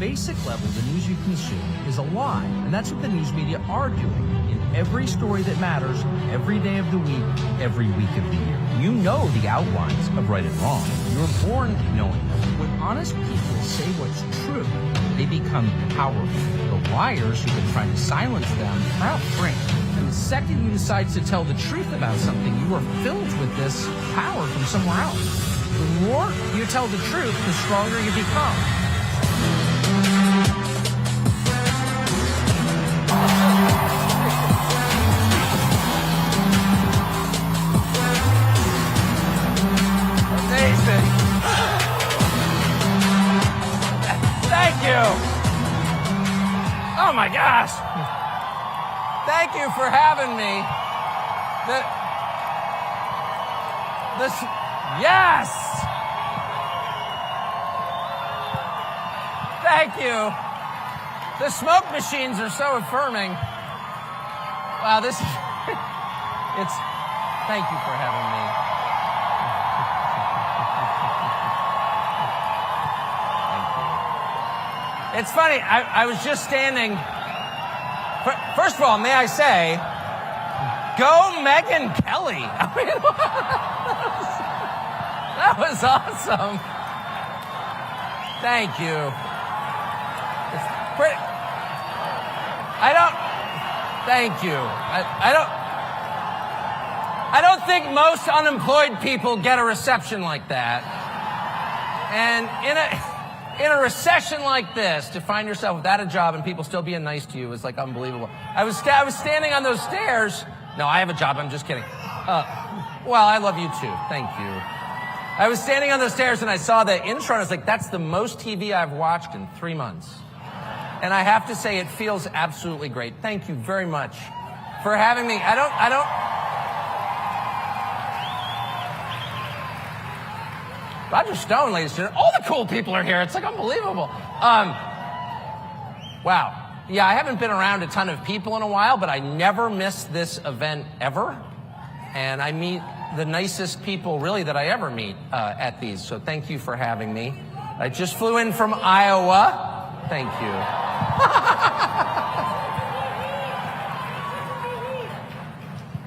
basic level, the news you consume is a lie. And that's what the news media are doing in every story that matters, every day of the week, every week of the year. You know the outlines of right and wrong. You're born knowing them. When honest people say what's true, they become powerful. The liars who've been trying to silence them are out frame. And the second you decide to tell the truth about something, you are filled with this power from somewhere else. The more you tell the truth, the stronger you become. Amazing. Thank you. Oh my gosh. Thank you for having me. Yes! Thank you. The smoke machines are so affirming. Wow, this is... Thank you for having me. Thank you. It's funny, I was just standing... First of all, may I say, go Megyn Kelly. I mean, that was awesome. Thank you. It's pretty. Thank you. I don't think most unemployed people get a reception like that. And in a recession like this, to find yourself without a job and people still being nice to you is like unbelievable. I was standing on those stairs. No, I have a job. I'm just kidding. Well, I love you too. Thank you. I was standing on the stairs and I saw the intro and I was like, that's the most TV I've watched in 3 months. And I have to say it feels absolutely great. Thank you very much for having me. Roger Stone, ladies and gentlemen. All the cool people are here. It's like unbelievable. Wow. Yeah, I haven't been around a ton of people in a while, but I never miss this event ever. And I meet the nicest people, really, that I ever meet at these. So thank you for having me. I just flew in from Iowa. Thank you.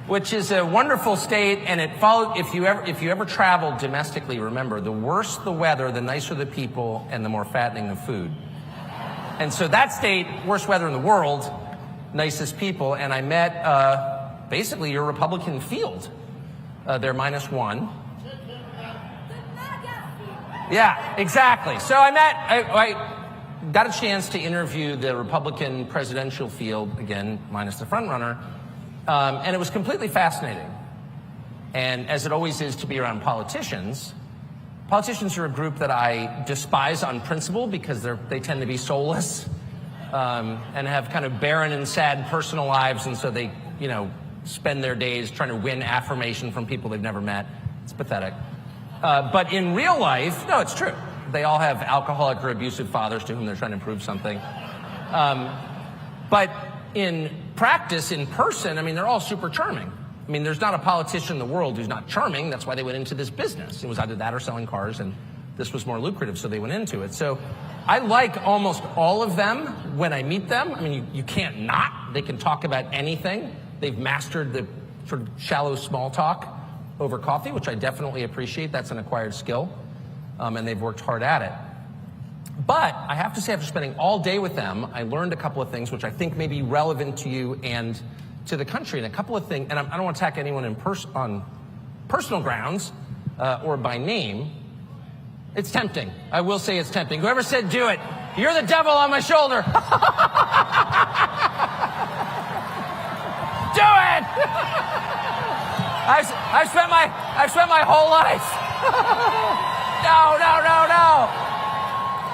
Which is a wonderful state, and it followed. If you ever travel domestically, remember, the worse the weather, the nicer the people, and the more fattening the food. And so that state, worst weather in the world, nicest people, and I met basically your Republican field. They're -1. Yeah, exactly. So I got a chance to interview the Republican presidential field, again, minus the front runner, and it was completely fascinating. And as it always is to be around politicians, politicians are a group that I despise on principle because they tend to be soulless and have kind of barren and sad personal lives, and so they, spend their days trying to win affirmation from people they've never met. It's pathetic. But in real life, no, it's true. They all have alcoholic or abusive fathers to whom they're trying to prove something. But in practice, in person, they're all super charming. There's not a politician in the world who's not charming. That's why they went into this business. It was either that or selling cars, and this was more lucrative, so they went into it. So I like almost all of them when I meet them. You can't not. They can talk about anything. They've mastered the sort of shallow small talk over coffee, which I definitely appreciate. That's an acquired skill, and they've worked hard at it. But I have to say, after spending all day with them, I learned a couple of things which I think may be relevant to you and to the country. And a couple of things, and I don't want to attack anyone on personal grounds or by name. It's tempting. I will say it's tempting. Whoever said do it, you're the devil on my shoulder. Do it! I've spent my whole life. No.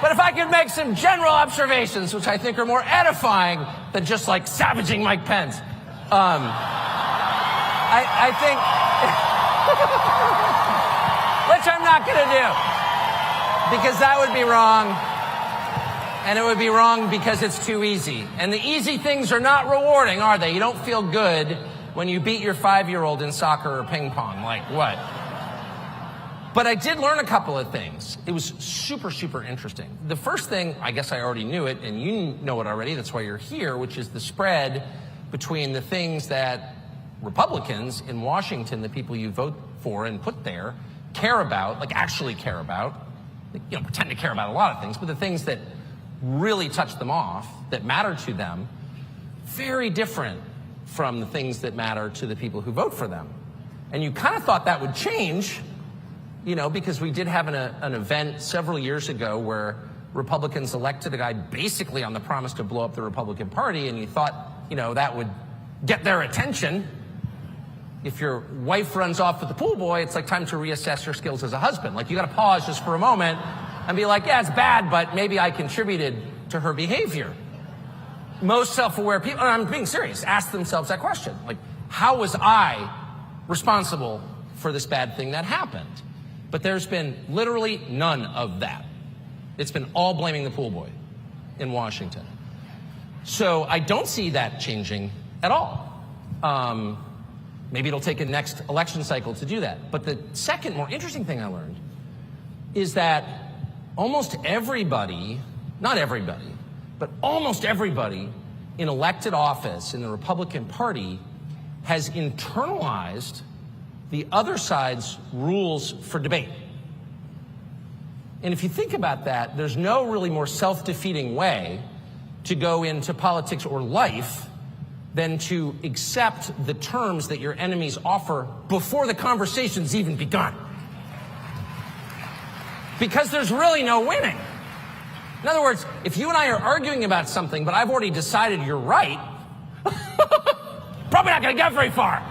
But if I could make some general observations, which I think are more edifying than just like savaging Mike Pence, I think, which I'm not going to do, because that would be wrong. And it would be wrong because it's too easy. And the easy things are not rewarding, are they? You don't feel good when you beat your 5-year-old in soccer or ping pong. Like what? But I did learn a couple of things. It was super, super interesting. The first thing, I guess I already knew it, and you know it already, that's why you're here, which is the spread between the things that Republicans in Washington, the people you vote for and put there, care about, like actually care about, pretend to care about a lot of things, but the things that really touch them off, that matter to them, very different from the things that matter to the people who vote for them. And you kind of thought that would change, because we did have an event several years ago where Republicans elected a guy basically on the promise to blow up the Republican Party, and you thought, that would get their attention. If your wife runs off with the pool boy, it's like time to reassess your skills as a husband. Like, you got to pause just for a moment and be like, yeah, it's bad, but maybe I contributed to her behavior. Most self-aware people, and I'm being serious, ask themselves that question. Like, how was I responsible for this bad thing that happened? But there's been literally none of that. It's been all blaming the pool boy in Washington. So I don't see that changing at all. Maybe it'll take a next election cycle to do that. But the second, more interesting thing I learned is that almost everybody, not everybody, but almost everybody in elected office in the Republican Party has internalized the other side's rules for debate. And if you think about that, there's no really more self-defeating way to go into politics or life than to accept the terms that your enemies offer before the conversation's even begun. Because there's really no winning. In other words, if you and I are arguing about something, but I've already decided you're right, probably not going to get very far,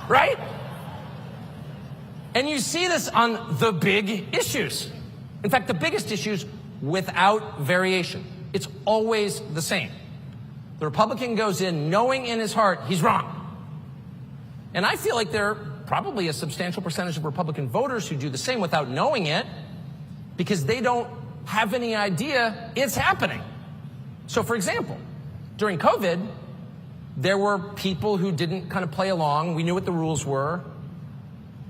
right? And you see this on the big issues. In fact, the biggest issues without variation. It's always the same. The Republican goes in knowing in his heart he's wrong. And I feel like there are probably a substantial percentage of Republican voters who do the same without knowing it because they don't have any idea it's happening. So, for example, during COVID, there were people who didn't kind of play along. We knew what the rules were.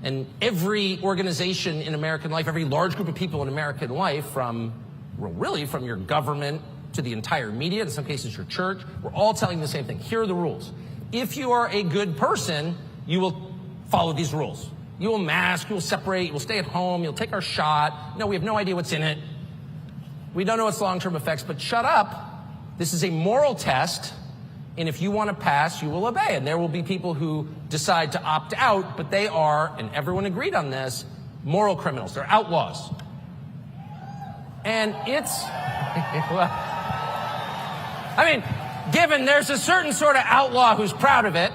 And every organization in American life, every large group of people in American life, from your government to the entire media, in some cases your church, we're all telling the same thing. Here are the rules. If you are a good person, you will follow these rules. You will mask, you will separate, you will stay at home, you'll take our shot. No, we have no idea what's in it. We don't know its long-term effects, but shut up. This is a moral test. And if you want to pass, you will obey. And there will be people who decide to opt out, but they are, and everyone agreed on this, moral criminals. They're outlaws. And it's, given there's a certain sort of outlaw who's proud of it.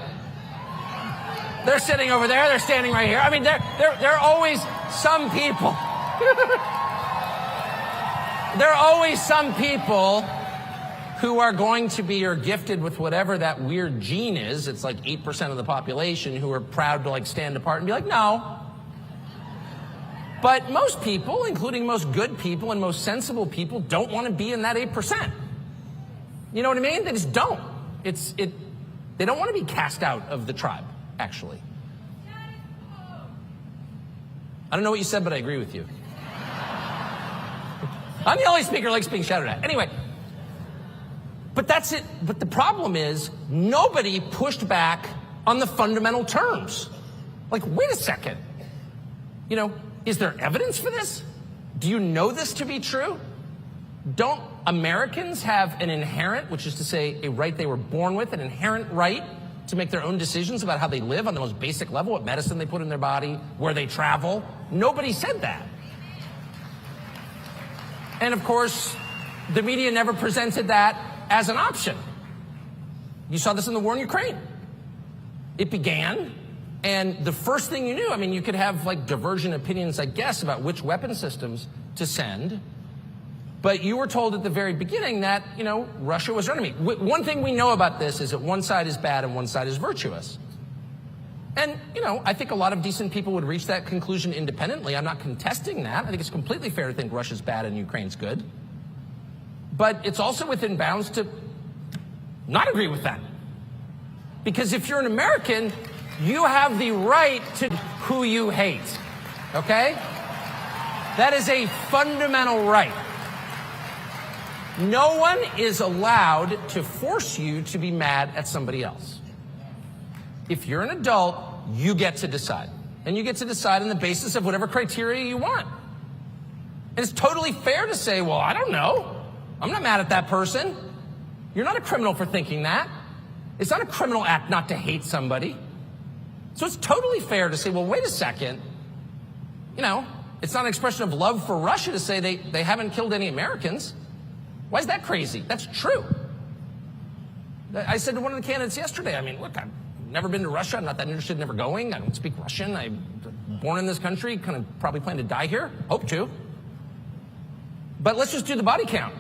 They're sitting over there, they're standing right here. There are always some people. There are always some people who are going to be or gifted with whatever that weird gene is. It's like 8% of the population who are proud to stand apart and be like, no. But most people, including most good people and most sensible people, don't want to be in that 8%. You know what I mean? They just don't. They don't want to be cast out of the tribe, actually. I don't know what you said, but I agree with you. I'm the only speaker who likes being shouted at. Anyway. But that's it. But the problem is nobody pushed back on the fundamental terms. Like, wait a second. Is there evidence for this? Do you know this to be true? Don't Americans have an inherent, which is to say a right they were born with, an inherent right to make their own decisions about how they live on the most basic level, what medicine they put in their body, where they travel? Nobody said that. And of course, the media never presented that as an option. You saw this in the war in Ukraine. It began, and the first thing you knew, you could have divergent opinions, I guess, about which weapon systems to send, but you were told at the very beginning that, Russia was our enemy. One thing we know about this is that one side is bad and one side is virtuous. And, I think a lot of decent people would reach that conclusion independently. I'm not contesting that. I think it's completely fair to think Russia's bad and Ukraine's good. But it's also within bounds to not agree with that. Because if you're an American, you have the right to who you hate. Okay? That is a fundamental right. No one is allowed to force you to be mad at somebody else. If you're an adult, you get to decide. And you get to decide on the basis of whatever criteria you want. And it's totally fair to say, well, I don't know. I'm not mad at that person. You're not a criminal for thinking that. It's not a criminal act not to hate somebody. So it's totally fair to say, well, wait a second. You know, it's not an expression of love for Russia to say they haven't killed any Americans. Why is that crazy? That's true. I said to one of the candidates yesterday, I mean, look, I've never been to Russia. I'm not that interested in ever going. I don't speak Russian. I'm born in this country, kind of probably plan to die here. Hope to. But let's just do the body count.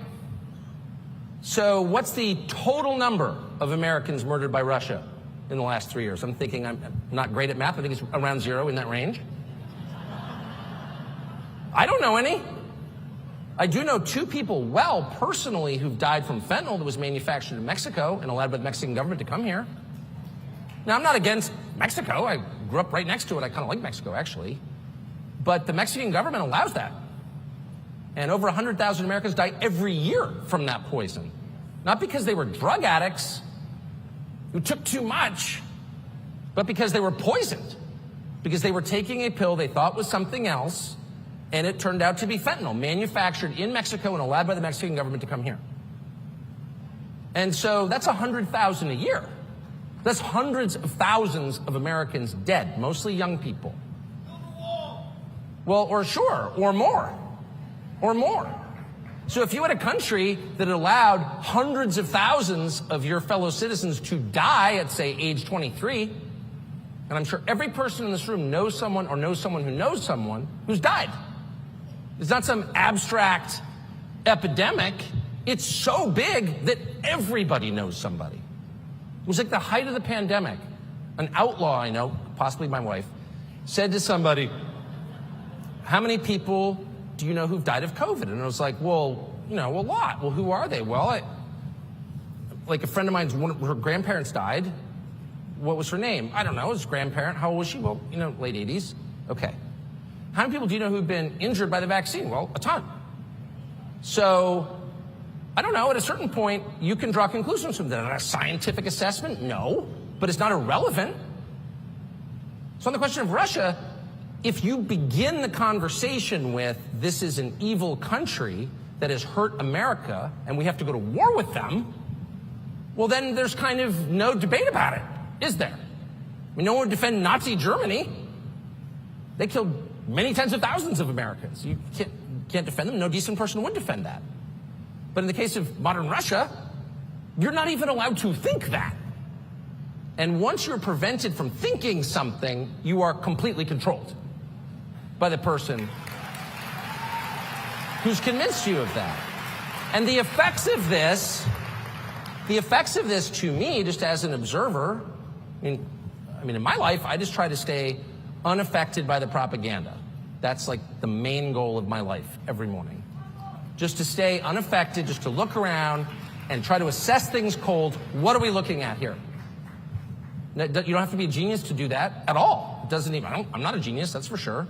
So what's the total number of Americans murdered by Russia in the last 3 years? I'm thinking, I'm not great at math. I think it's around 0 in that range. I don't know any. I do know 2 people well personally who've died from fentanyl that was manufactured in Mexico and allowed by the Mexican government to come here. Now, I'm not against Mexico. I grew up right next to it. I kind of like Mexico, actually. But the Mexican government allows that. And over 100,000 Americans die every year from that poison. Not because they were drug addicts who took too much, but because they were poisoned. Because they were taking a pill they thought was something else, and it turned out to be fentanyl, manufactured in Mexico and allowed by the Mexican government to come here. And so that's 100,000 a year. That's hundreds of thousands of Americans dead, mostly young people. Well, or sure, or more. Or more. So if you had a country that allowed hundreds of thousands of your fellow citizens to die at, say, age 23, and I'm sure every person in this room knows someone or knows someone who knows someone who's died. It's not some abstract epidemic. It's so big that everybody knows somebody. It was like the height of the pandemic. An outlaw I know, possibly my wife, said to somebody, how many people do you know who've died of COVID? And I was like, well, you know, a lot. Well, who are they? Well, like a friend of mine's, her grandparents died. What was her name? I don't know. His grandparent. How old was she? Well, you know, late 80s. Okay. How many people do you know who've been injured by the vaccine? Well, a ton. So, I don't know. At a certain point, you can draw conclusions from that. A scientific assessment? No. But it's not irrelevant. So on the question of Russia, if you begin the conversation with, this is an evil country that has hurt America and we have to go to war with them, well, then there's kind of no debate about it, is there? I mean, no one would defend Nazi Germany. They killed many tens of thousands of Americans. You can't defend them. No decent person would defend that. But in the case of modern Russia, you're not even allowed to think that. And once you're prevented from thinking something, you are completely controlled by the person who's convinced you of that. And the effects of this to me, just as an observer, I mean, in my life, I just try to stay unaffected by the propaganda. That's like the main goal of my life every morning. Just to stay unaffected, just to look around and try to assess things cold. What are we looking at here? You don't have to be a genius to do that at all. It doesn't even, I'm not a genius, that's for sure.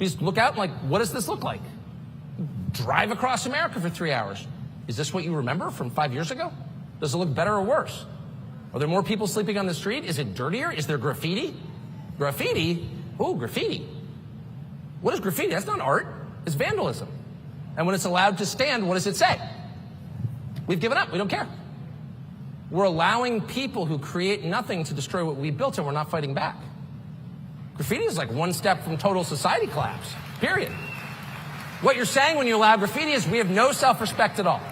Just look out and like, what does this look like? Drive across America for 3 hours. Is this what you remember from 5 years ago? Does it look better or worse? Are there more people sleeping on the street? Is it dirtier? Is there graffiti? Graffiti? Ooh, graffiti. What is graffiti? That's not art. It's vandalism. And when it's allowed to stand, what does it say? We've given up. We don't care. We're allowing people who create nothing to destroy what we built, and we're not fighting back. Graffiti is like one step from total society collapse, period. What you're saying when you allow graffiti is we have no self-respect at all.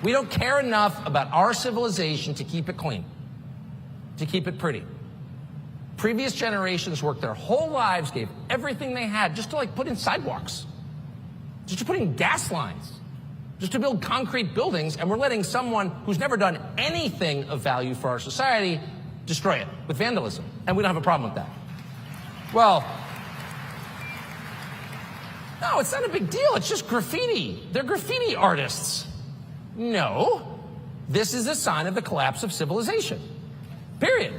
We don't care enough about our civilization to keep it clean, to keep it pretty. Previous generations worked their whole lives, gave everything they had just to like put in sidewalks, just to put in gas lines, just to build concrete buildings, and we're letting someone who's never done anything of value for our society destroy it with vandalism. And we don't have a problem with that. Well, no, it's not a big deal. It's just graffiti. They're graffiti artists. No, this is a sign of the collapse of civilization. Period.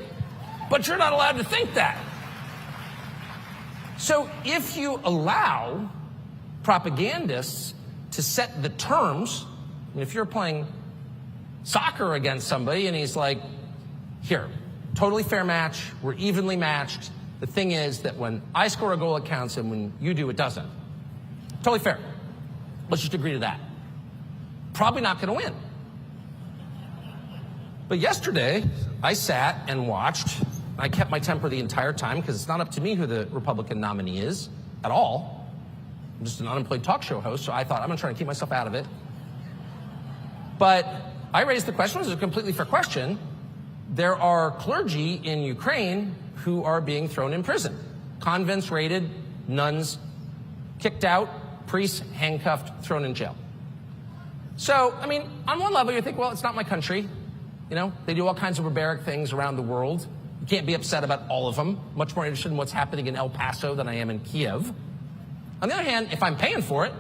But you're not allowed to think that. So if you allow propagandists to set the terms. I mean, if you're playing soccer against somebody and he's like, here, totally fair match, we're evenly matched. The thing is that when I score a goal, it counts, and when you do, it doesn't. Totally fair. Let's just agree to that. Probably not going to win. But yesterday, I sat and watched. I kept my temper the entire time because it's not up to me who the Republican nominee is at all. I'm just an unemployed talk show host, so I thought I'm going to try and keep myself out of it. But I raised the question. It was a completely fair question. There are clergy in Ukraine who are being thrown in prison. Convents raided, nuns kicked out, priests handcuffed, thrown in jail. So, I mean, on one level, you think, well, it's not my country. You know, they do all kinds of barbaric things around the world. You can't be upset about all of them. Much more interested in what's happening in El Paso than I am in Kiev. On the other hand, if I'm paying for it,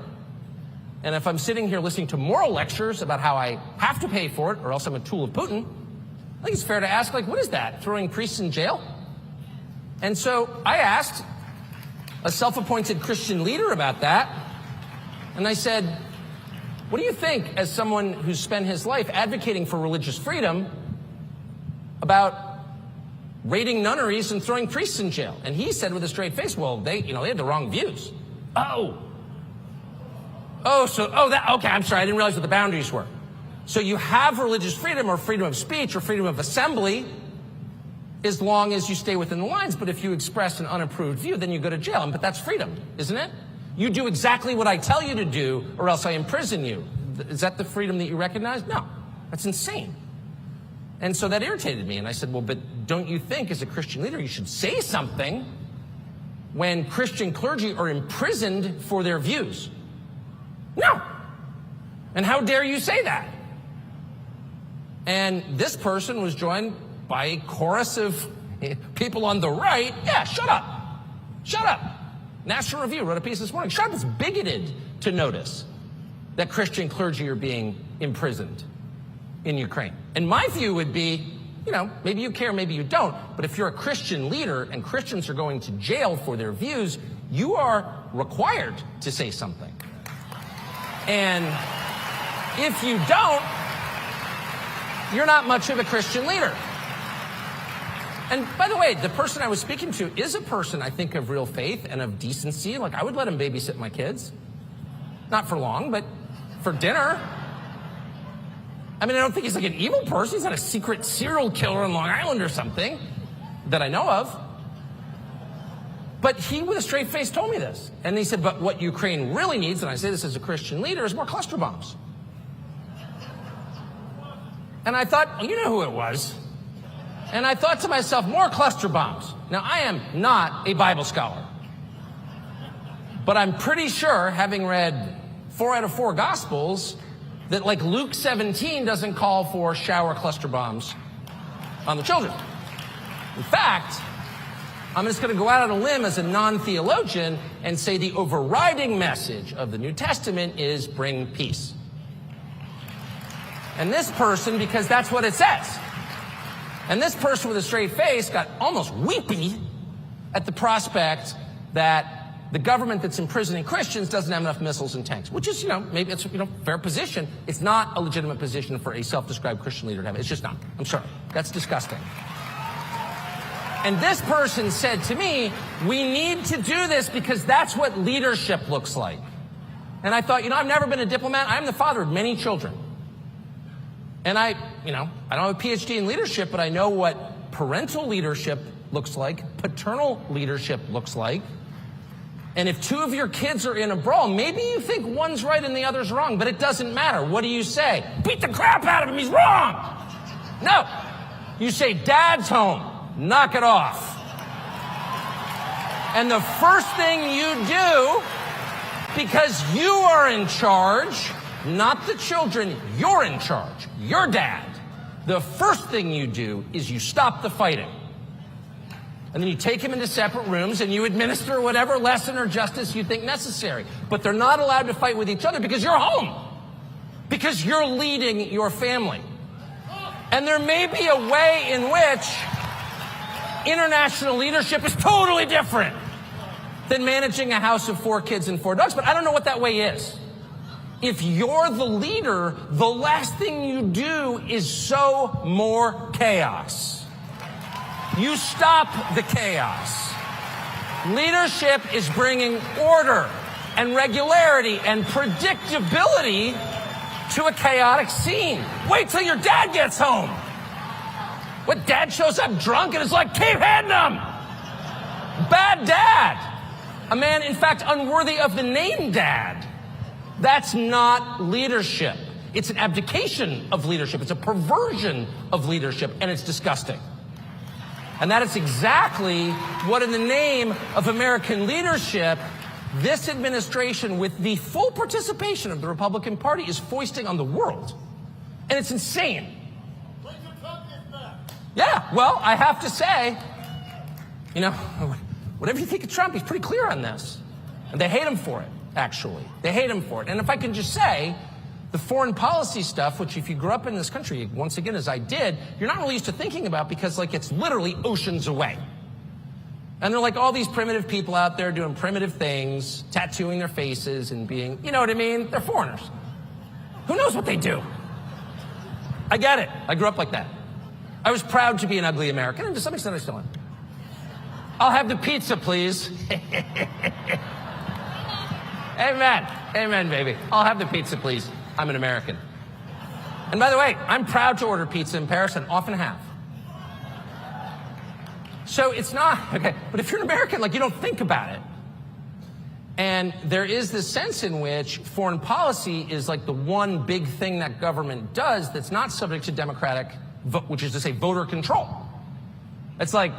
and if I'm sitting here listening to moral lectures about how I have to pay for it, or else I'm a tool of Putin, I think it's fair to ask, like, what is that? Throwing priests in jail? And so I asked a self-appointed Christian leader about that, and I said, what do you think, as someone who's spent his life advocating for religious freedom, about raiding nunneries and throwing priests in jail? And he said with a straight face, well, they had the wrong views. Okay, I'm sorry, I didn't realize what the boundaries were. So you have religious freedom or freedom of speech or freedom of assembly as long as you stay within the lines. But if you express an unapproved view, then you go to jail. But that's freedom, isn't it? You do exactly what I tell you to do, or else I imprison you. Is that the freedom that you recognize? No, that's insane. And so that irritated me. And I said, well, but don't you think as a Christian leader you should say something when Christian clergy are imprisoned for their views? No. And how dare you say that? And this person was joined by a chorus of people on the right. Yeah, shut up. Shut up. National Review wrote a piece this morning. Shut up, it's bigoted to notice that Christian clergy are being imprisoned in Ukraine. And my view would be, maybe you care, maybe you don't, but if you're a Christian leader and Christians are going to jail for their views, you are required to say something. And if you don't, you're not much of a Christian leader. And by the way, the person I was speaking to is a person, I think, of real faith and of decency. Like, I would let him babysit my kids. Not for long, but for dinner. I mean, I don't think he's like an evil person. He's not a secret serial killer on Long Island or something that I know of. But he, with a straight face, told me this. And he said, but what Ukraine really needs, and I say this as a Christian leader, is more cluster bombs. And I thought, well, you know who it was. And I thought to myself, more cluster bombs. Now, I am not a Bible scholar. But I'm pretty sure, having read 4 out of 4 Gospels, that like Luke 17 doesn't call for shower cluster bombs on the children. In fact, I'm just going to go out on a limb as a non-theologian and say the overriding message of the New Testament is bring peace. And this person, because that's what it says. And this person with a straight face got almost weepy at the prospect that the government that's imprisoning Christians doesn't have enough missiles and tanks, which is, maybe it's, fair position. It's not a legitimate position for a self-described Christian leader to have. It's just not. I'm sorry. That's disgusting. And this person said to me, we need to do this because that's what leadership looks like. And I thought, I've never been a diplomat. I'm the father of many children. And I don't have a PhD in leadership, but I know what parental leadership looks like, paternal leadership looks like. And if 2 of your kids are in a brawl, maybe you think one's right and the other's wrong, but it doesn't matter. What do you say? Beat the crap out of him, he's wrong! No. You say, Dad's home, knock it off. And the first thing you do, because you are in charge, not the children, you're in charge, you're dad. The first thing you do is you stop the fighting. And then you take him into separate rooms and you administer whatever lesson or justice you think necessary. But they're not allowed to fight with each other because you're home. Because you're leading your family. And there may be a way in which international leadership is totally different than managing a house of 4 kids and 4 dogs, but I don't know what that way is. If you're the leader, the last thing you do is sow more chaos. You stop the chaos. Leadership is bringing order and regularity and predictability to a chaotic scene. Wait till your dad gets home. What, dad shows up drunk and is like, keep hitting him. Bad dad. A man, in fact, unworthy of the name dad. That's not leadership. It's an abdication of leadership. It's a perversion of leadership, and it's disgusting. And that is exactly what, in the name of American leadership, this administration, with the full participation of the Republican Party, is foisting on the world. And it's insane. Yeah, well, I have to say, you know, whatever you think of Trump, he's pretty clear on this. And they hate him for it, actually. They hate him for it. And if I can just say, the foreign policy stuff, which if you grew up in this country, once again, as I did, you're not really used to thinking about because, like, it's literally oceans away. And they're like all these primitive people out there doing primitive things, tattooing their faces and being, you know what I mean? They're foreigners. Who knows what they do? I get it. I grew up like that. I was proud to be an ugly American, and to some extent I still am. I'll have the pizza, please. Amen. Amen, baby. I'll have the pizza, please. I'm an American. And by the way, I'm proud to order pizza in Paris and often have. So it's not, okay, but if you're an American, like, you don't think about it. And there is this sense in which foreign policy is like the one big thing that government does that's not subject to democratic vote, which is to say voter control. It's like,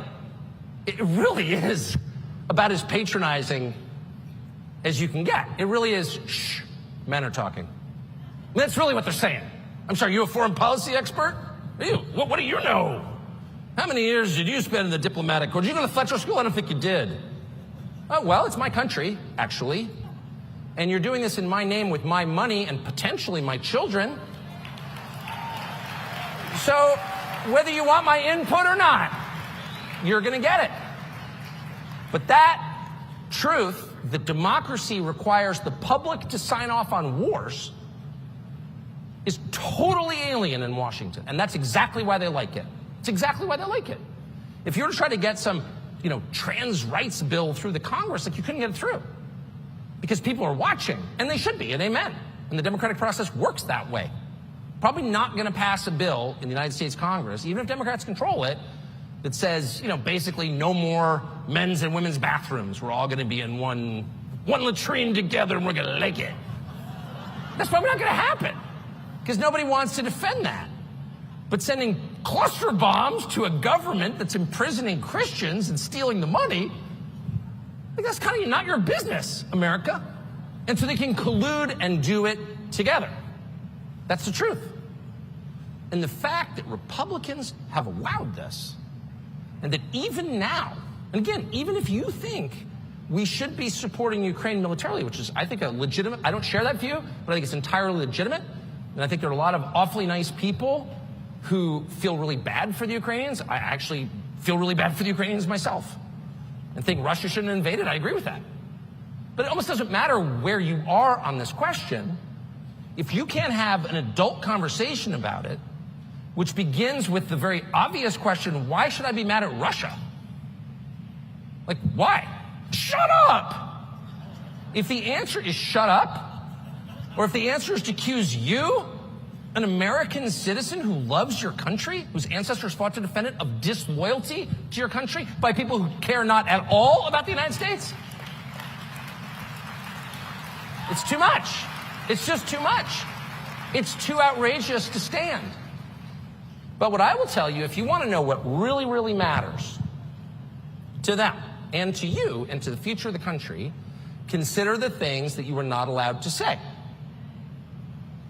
it really is about as patronizing as you can get. It really is, shh, men are talking. That's really what they're saying. I'm sorry, you a foreign policy expert? Ew, what do you know? How many years did you spend in the diplomatic corps? Did you go to Fletcher School? I don't think you did. Oh, well, it's my country, actually. And you're doing this in my name with my money and potentially my children. So whether you want my input or not, you're going to get it. But that truth, that democracy requires the public to sign off on wars, is totally alien in Washington. And that's exactly why they like it. It's exactly why they like it. If you were to try to get some, you know, trans rights bill through the Congress, like, you couldn't get it through. Because people are watching, and they should be, and amen. And the democratic process works that way. Probably not going to pass a bill in the United States Congress, even if Democrats control it, that says, you know, basically no more men's and women's bathrooms. We're all going to be in one latrine together, and we're going to like it. That's probably not going to happen, because nobody wants to defend that. But sending cluster bombs to a government that's imprisoning Christians and stealing the money, like, that's kind of not your business, America. And so they can collude and do it together. That's the truth. And the fact that Republicans have allowed this, and that even now, and again, even if you think we should be supporting Ukraine militarily, which is, I think, a legitimate, I don't share that view, but I think it's entirely legitimate. And I think there are a lot of awfully nice people who feel really bad for the Ukrainians. I actually feel really bad for the Ukrainians myself and think Russia shouldn't have invaded. I agree with that. But it almost doesn't matter where you are on this question. If you can't have an adult conversation about it, which begins with the very obvious question, why should I be mad at Russia? Like, why? Shut up! If the answer is shut up, or if the answer is to accuse you, an American citizen who loves your country, whose ancestors fought to defend it, of disloyalty to your country by people who care not at all about the United States? It's too much. It's just too much. It's too outrageous to stand. But what I will tell you, if you want to know what really, really matters to them and to you and to the future of the country, consider the things that you were not allowed to say.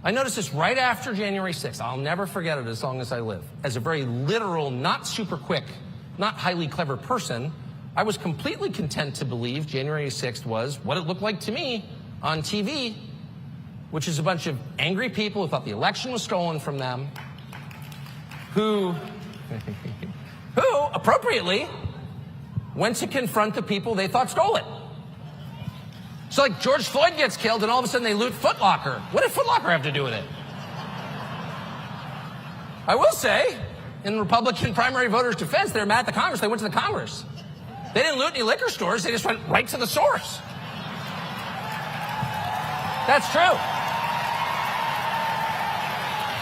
I noticed this right after January 6th. I'll never forget it as long as I live. As a very literal, not super quick, not highly clever person, I was completely content to believe January 6th was what it looked like to me on TV, which is a bunch of angry people who thought the election was stolen from them, who appropriately went to confront the people they thought stole it. So like George Floyd gets killed and all of a sudden they loot Foot Locker. What did Foot Locker have to do with it? I will say, in Republican primary voters' defense, they're mad at the Congress. They went to the Congress. They didn't loot any liquor stores. They just went right to the source. That's true.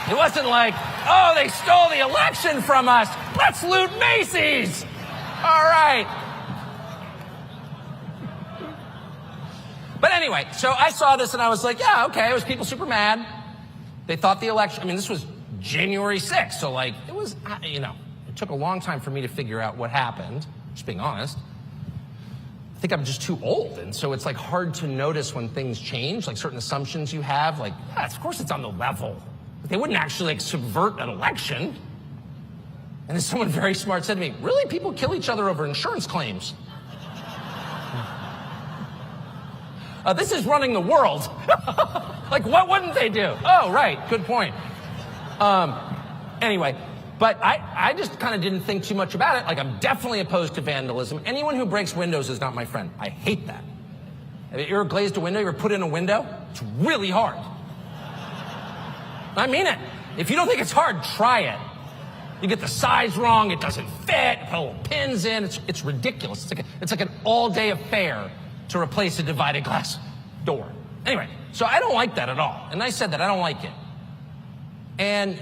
It wasn't like, oh, they stole the election from us. Let's loot Macy's. All right. But anyway, so I saw this and I was like, yeah, okay, it was people super mad. They thought the election, I mean, this was January 6th. So like, it was, you know, it took a long time for me to figure out what happened, just being honest. I think I'm just too old. And so it's like hard to notice when things change, like certain assumptions you have, like, yeah, of course it's on the level. They wouldn't actually like subvert an election. And then someone very smart said to me, really? People kill each other over insurance claims. This is running the world. Like, what wouldn't they do? Oh, right. Good point. Anyway, but I just kind of didn't think too much about it. Like, I'm definitely opposed to vandalism. Anyone who breaks windows is not my friend. I hate that. Have you ever glazed a window? You ever put in a window? It's really hard. I mean it. If you don't think it's hard, try it. You get the size wrong. It doesn't fit. Put little pins in. It's ridiculous. It's like an all-day affair to replace a divided glass door. Anyway, so I don't like that at all. And I said that I don't like it. And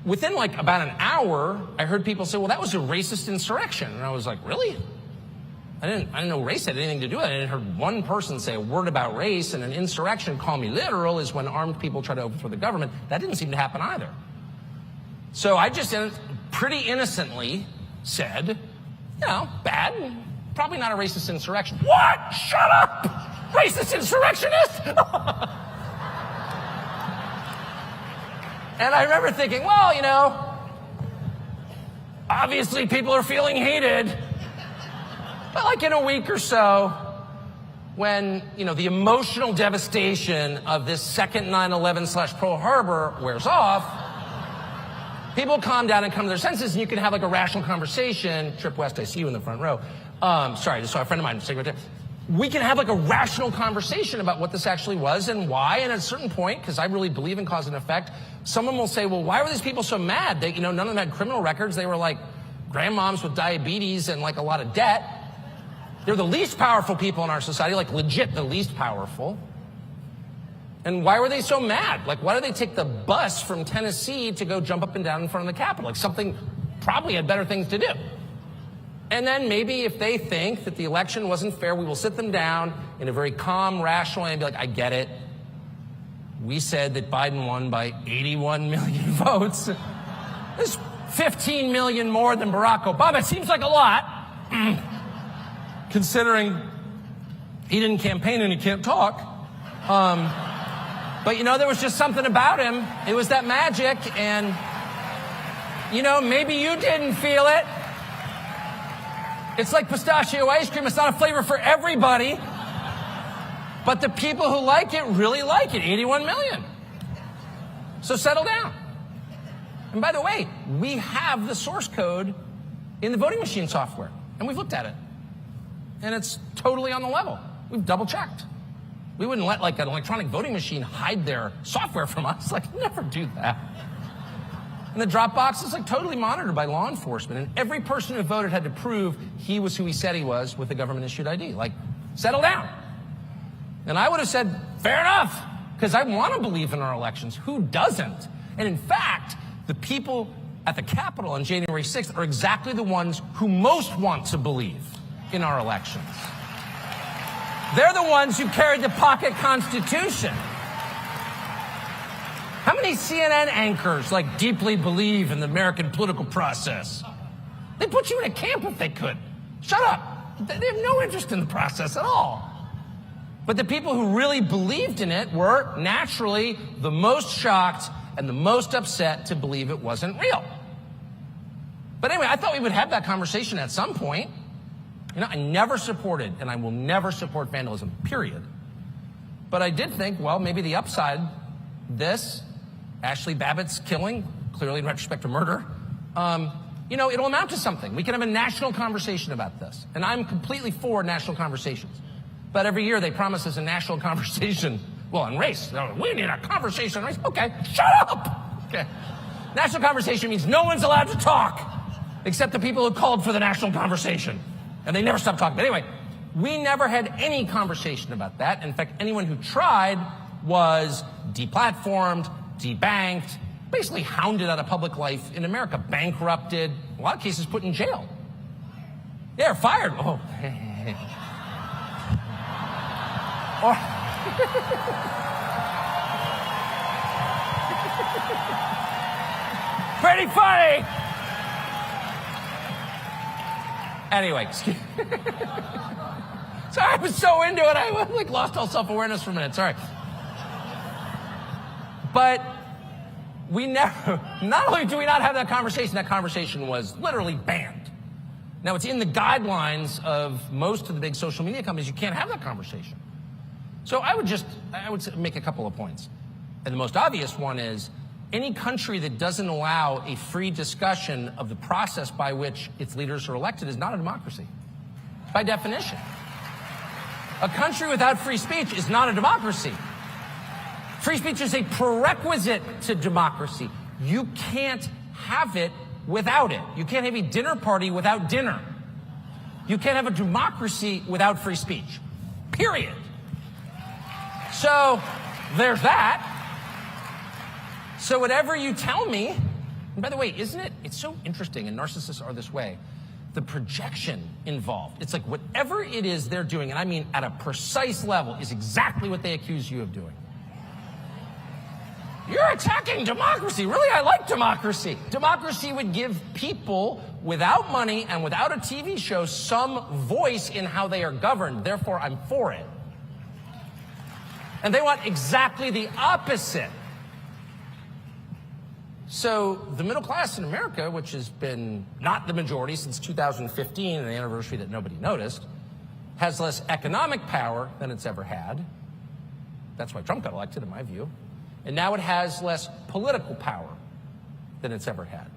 within like about an hour, I heard people say, well, that was a racist insurrection. And I was like, really? I didn't know race had anything to do with it. I didn't heard one person say a word about race, and an insurrection, call me literal, is when armed people try to overthrow the government. That didn't seem to happen either. So I just pretty innocently said, you know, bad, probably not a racist insurrection. What? Shut up! Racist insurrectionist? And I remember thinking, well, you know, obviously people are feeling hated. But like in a week or so, when, you know, the emotional devastation of this second 9/11/Pearl Harbor wears off, people calm down and come to their senses, and you can have like a rational conversation. Trip West, I see you in the front row. Sorry, just saw a friend of mine sitting right there. We can have like a rational conversation about what this actually was and why. And at a certain point, because I really believe in cause and effect, someone will say, well, why were these people so mad? They, you know, none of them had criminal records. They were like grandmoms with diabetes and like a lot of debt. They're the least powerful people in our society, like legit the least powerful. And why were they so mad? Like, why did they take the bus from Tennessee to go jump up and down in front of the Capitol? Like, something probably had better things to do. And then maybe if they think that the election wasn't fair, we will sit them down in a very calm, rational way and be like, I get it. We said that Biden won by 81 million votes. This is 15 million more than Barack Obama. It seems like a lot, considering he didn't campaign and he can't talk. But, you know, there was just something about him. It was that magic. And, you know, maybe you didn't feel it. It's like pistachio ice cream. It's not a flavor for everybody. But the people who like it really like it. 81 million. So settle down. And by the way, we have the source code in the voting machine software. And we've looked at it. And it's totally on the level. We've double checked. We wouldn't let like an electronic voting machine hide their software from us. Like, never do that. And the drop box is like totally monitored by law enforcement. And every person who voted had to prove he was who he said he was with a government issued ID. Like, settle down. And I would have said, fair enough, because I want to believe in our elections. Who doesn't? And in fact, the people at the Capitol on January 6th are exactly the ones who most want to believe in our elections. They're the ones who carried the pocket constitution. How many CNN anchors like deeply believe in the American political process? They put you in a camp if they could. Shut up. They have no interest in the process at all. But the people who really believed in it were naturally the most shocked and the most upset to believe it wasn't real. But anyway, I thought we would have that conversation at some point. You know, I never supported, and I will never support vandalism, period. But I did think, well, maybe the upside, this, Ashley Babbitt's killing, clearly in retrospect to murder, you know, it'll amount to something. We can have a national conversation about this. And I'm completely for national conversations. But every year they promise us a national conversation. Well, on race. We need a conversation on race. Okay, shut up. Okay. National conversation means no one's allowed to talk except the people who called for the national conversation. And they never stop talking. But anyway, we never had any conversation about that. In fact, anyone who tried was deplatformed, debanked, basically hounded out of public life in America, bankrupted, in a lot of cases put in jail. Yeah, fired. Oh. Or pretty funny. Anyway, excuse me. Sorry, I was so into it, I lost all self-awareness for a minute. Sorry. But we never, not only do we not have that conversation was literally banned. Now, it's in the guidelines of most of the big social media companies. You can't have that conversation. So I would make a couple of points. And the most obvious one is any country that doesn't allow a free discussion of the process by which its leaders are elected is not a democracy, by definition. A country without free speech is not a democracy. Free speech is a prerequisite to democracy. You can't have it without it. You can't have a dinner party without dinner. You can't have a democracy without free speech. Period. So there's that. So whatever you tell me, and by the way, it's so interesting, and narcissists are this way, the projection involved. It's like whatever it is they're doing, and I mean at a precise level, is exactly what they accuse you of doing. You're attacking democracy. Really, I like democracy. Democracy would give people without money and without a TV show some voice in how they are governed. Therefore, I'm for it. And they want exactly the opposite. So the middle class in America, which has been not the majority since 2015, the anniversary that nobody noticed, has less economic power than it's ever had. That's why Trump got elected, in my view. And now it has less political power than it's ever had.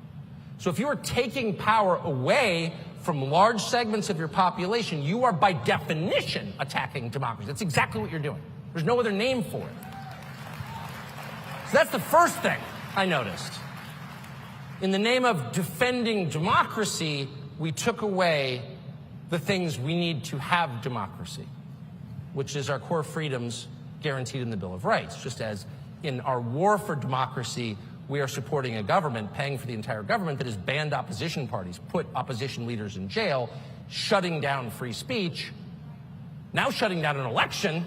So if you are taking power away from large segments of your population, you are by definition attacking democracy. That's exactly what you're doing. There's no other name for it. So that's the first thing I noticed. In the name of defending democracy, we took away the things we need to have democracy, which is our core freedoms guaranteed in the Bill of Rights. Just as in our war for democracy, we are supporting a government, paying for the entire government, that has banned opposition parties, put opposition leaders in jail, shutting down free speech, now shutting down an election,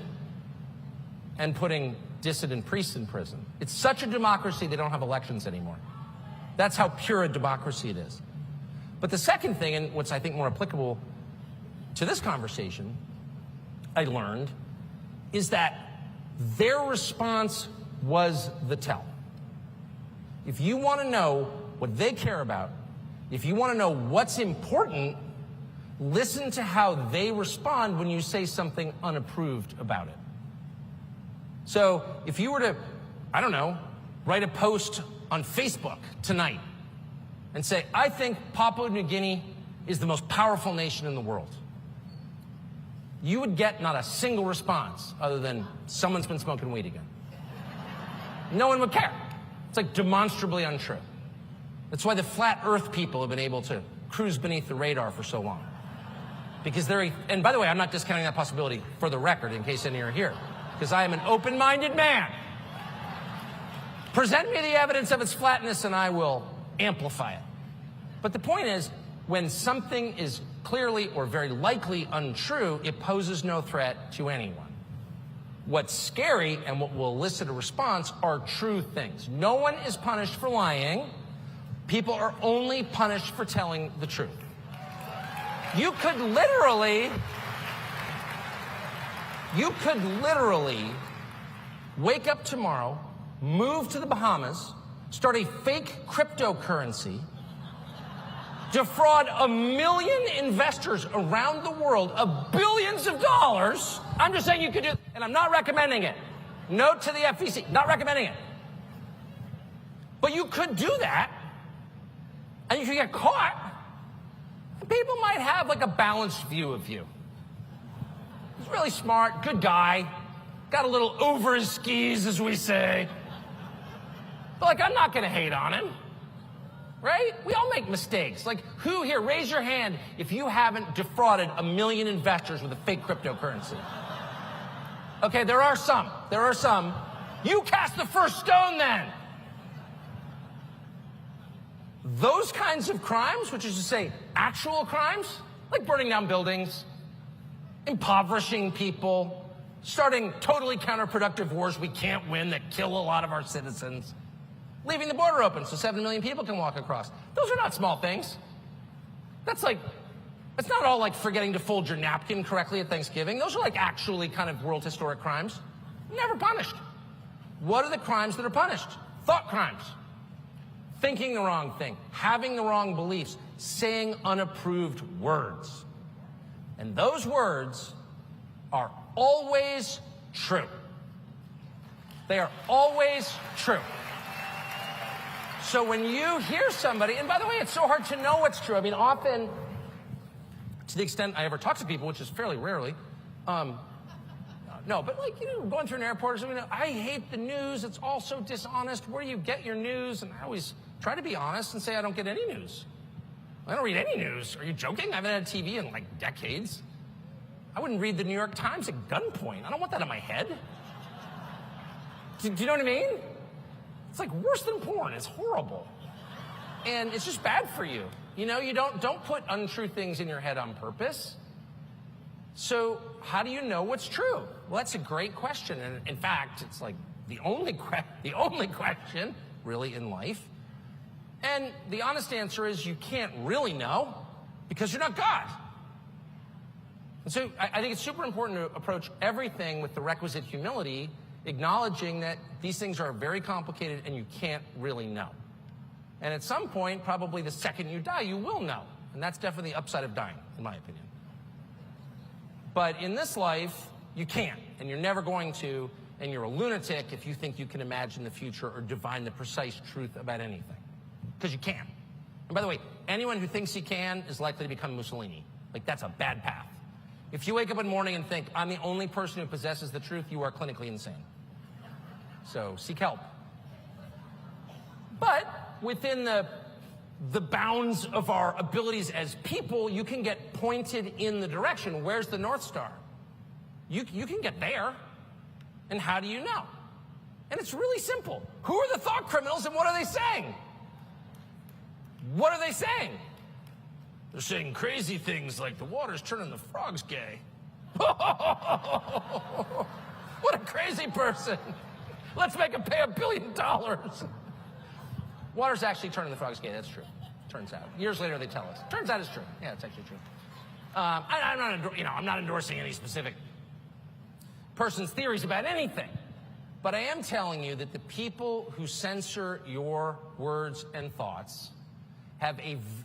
and putting dissident priests in prison. It's such a democracy they don't have elections anymore. That's how pure a democracy it is. But the second thing, and what's I think more applicable to this conversation, I learned, is that their response was the tell. If you want to know what they care about, if you want to know what's important, listen to how they respond when you say something unapproved about it. So if you were to, I don't know, write a post on Facebook tonight and say, I think Papua New Guinea is the most powerful nation in the world, you would get not a single response other than someone's been smoking weed again. No one would care. It's like demonstrably untrue. That's why the flat earth people have been able to cruise beneath the radar for so long. Because and by the way, I'm not discounting that possibility for the record in case any are here, because I am an open-minded man. Present me the evidence of its flatness and I will amplify it. But the point is, when something is clearly or very likely untrue, it poses no threat to anyone. What's scary and what will elicit a response are true things. No one is punished for lying. People are only punished for telling the truth. You could literally wake up tomorrow, move to the Bahamas, start a fake cryptocurrency, defraud 1 million investors around the world of billions of dollars. I'm just saying you could do it, and I'm not recommending it. Note to the FEC, not recommending it. But you could do that, and you could get caught. People might have like a balanced view of you. He's really smart, good guy. Got a little over his skis, as we say. But, like, I'm not going to hate on him. Right? We all make mistakes. Like, who here, raise your hand if you haven't defrauded 1 million investors with a fake cryptocurrency. Okay, there are some. There are some. You cast the first stone then. Those kinds of crimes, which is to say actual crimes, like burning down buildings, impoverishing people, starting totally counterproductive wars we can't win that kill a lot of our citizens, leaving the border open so 7 million people can walk across. Those are not small things. That's not all like forgetting to fold your napkin correctly at Thanksgiving. Those are like actually kind of world historic crimes. Never punished. What are the crimes that are punished? Thought crimes. Thinking the wrong thing, having the wrong beliefs, saying unapproved words. And those words are always true. They are always true. So when you hear somebody, and by the way, it's so hard to know what's true. I mean, often, to the extent I ever talk to people, which is fairly rarely, no, but like, going through an airport or something, I hate the news. It's all so dishonest. Where do you get your news? And I always try to be honest and say I don't get any news. I don't read any news. Are you joking? I haven't had TV in like decades. I wouldn't read the New York Times at gunpoint. I don't want that in my head. Do you know what I mean? It's like worse than porn. It's horrible. And it's just bad for you. You know, you don't put untrue things in your head on purpose. So how do you know what's true? Well, that's a great question. And in fact, it's like the only question really in life. And the honest answer is you can't really know because you're not God. And so I think it's super important to approach everything with the requisite humility, acknowledging that these things are very complicated and you can't really know. And at some point, probably the second you die, you will know. And that's definitely the upside of dying, in my opinion. But in this life, you can't, and you're never going to, and you're a lunatic if you think you can imagine the future or divine the precise truth about anything. Because you can't. And by the way, anyone who thinks he can is likely to become Mussolini. Like, that's a bad path. If you wake up in the morning and think, I'm the only person who possesses the truth, you are clinically insane. So seek help. But within the bounds of our abilities as people, you can get pointed in the direction. Where's the North Star? You can get there. And how do you know? And it's really simple. Who are the thought criminals and what are they saying? What are they saying? They're saying crazy things like the water's turning the frogs gay. What a crazy person. Let's make him pay $1 billion. Water's actually turning the frogs gay. That's true. Turns out. Years later, they tell us. Turns out it's true. Yeah, it's actually true. I'm not endorsing any specific person's theories about anything. But I am telling you that the people who censor your words and thoughts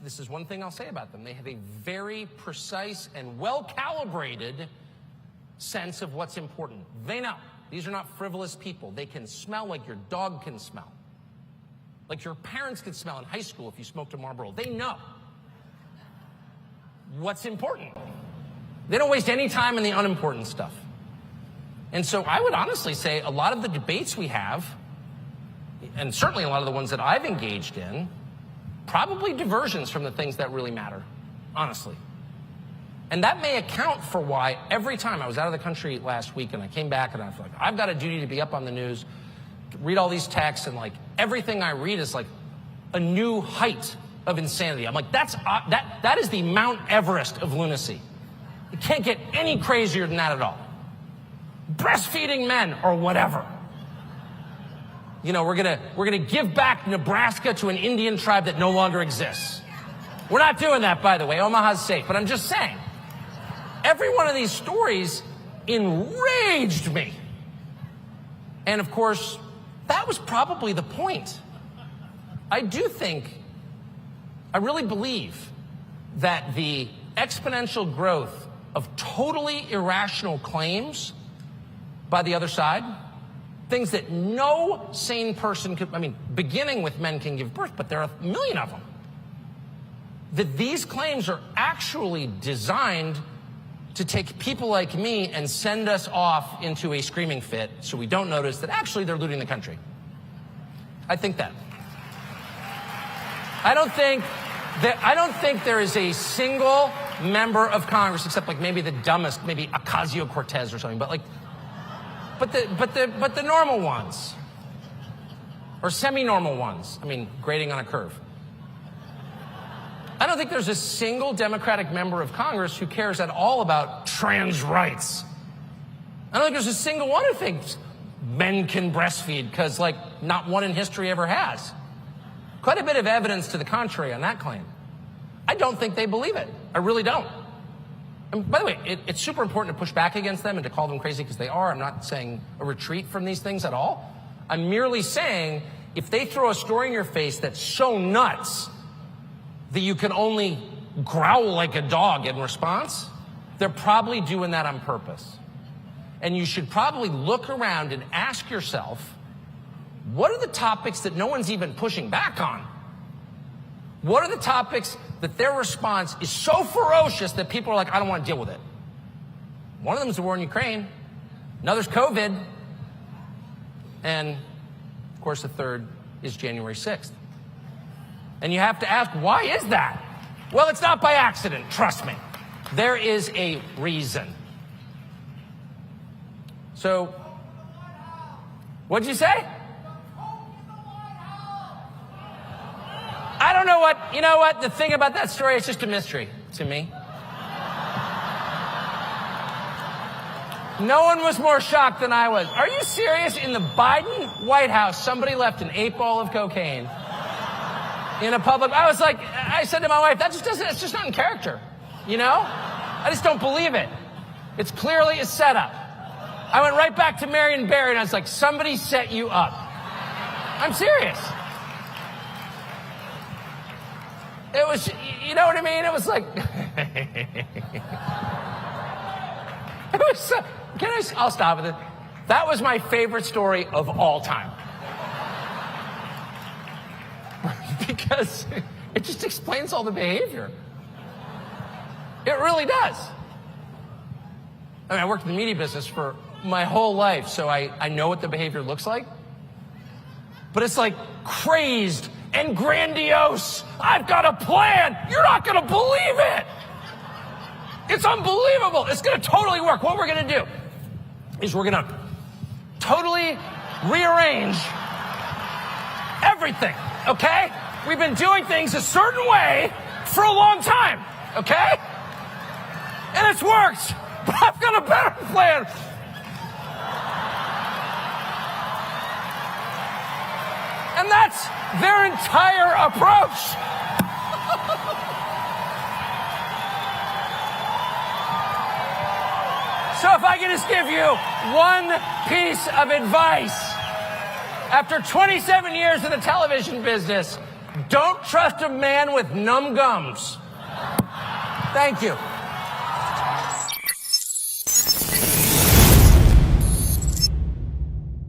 this is one thing I'll say about them, they have a very precise and well-calibrated sense of what's important. They know. These are not frivolous people. They can smell like your dog can smell. Like your parents could smell in high school if you smoked a Marlboro. They know what's important. They don't waste any time in the unimportant stuff. And so I would honestly say a lot of the debates we have, and certainly a lot of the ones that I've engaged in, probably diversions from the things that really matter, honestly. And that may account for why every time I was out of the country last week and I came back and I was like, I've got a duty to be up on the news, read all these texts, and like everything I read is like a new height of insanity. I'm like, that is the Mount Everest of lunacy. It can't get any crazier than that at all. Breastfeeding men or whatever. You know, we're gonna give back Nebraska to an Indian tribe that no longer exists. We're not doing that, by the way. Omaha's safe. But I'm just saying, every one of these stories enraged me. And of course, that was probably the point. I really believe that the exponential growth of totally irrational claims by the other side, things that no sane person could, beginning with men can give birth, but there are 1 million of them, that these claims are actually designed to take people like me and send us off into a screaming fit so we don't notice that actually they're looting the country. I think that. I don't think there is a single member of Congress, except like maybe the dumbest, maybe Ocasio-Cortez or something, but the normal ones, or semi-normal ones. I mean, grading on a curve. I don't think there's a single Democratic member of Congress who cares at all about trans rights. I don't think there's a single one who thinks men can breastfeed, because like not one in history ever has. Quite a bit of evidence to the contrary on that claim. I don't think they believe it. I really don't. And by the way, it's super important to push back against them and to call them crazy, because they are. I'm not saying a retreat from these things at all. I'm merely saying if they throw a story in your face that's so nuts that you can only growl like a dog in response, they're probably doing that on purpose. And you should probably look around and ask yourself, what are the topics that no one's even pushing back on? What are the topics that their response is so ferocious that people are like, I don't want to deal with it? One of them is the war in Ukraine. Another's COVID. And, of course, the third is January 6th. And you have to ask, why is that? Well, it's not by accident, trust me. There is a reason. So, what'd you say? I don't know what, you know what, the thing about that story, it's just a mystery to me. No one was more shocked than I was. Are you serious? In the Biden White House, somebody left an 8-ball of cocaine in a public. I said to my wife, it's just not in character. You know? I just don't believe it. It's clearly a setup. I went right back to Marion Barry and I was like, somebody set you up. I'm serious. It was, you know what I mean? It was like, it was so, I'll stop with it. That was my favorite story of all time. Because it just explains all the behavior. It really does. I mean, I worked in the media business for my whole life, so I know what the behavior looks like. But it's like crazed and grandiose. I've got a plan. You're not going to believe it. It's unbelievable. It's going to totally work. What we're going to do is we're going to totally rearrange everything, okay? We've been doing things a certain way for a long time, okay? And it's worked. But I've got a better plan. And that's their entire approach. So if I can just give you one piece of advice, after 27 years in the television business, don't trust a man with numb gums. Thank you.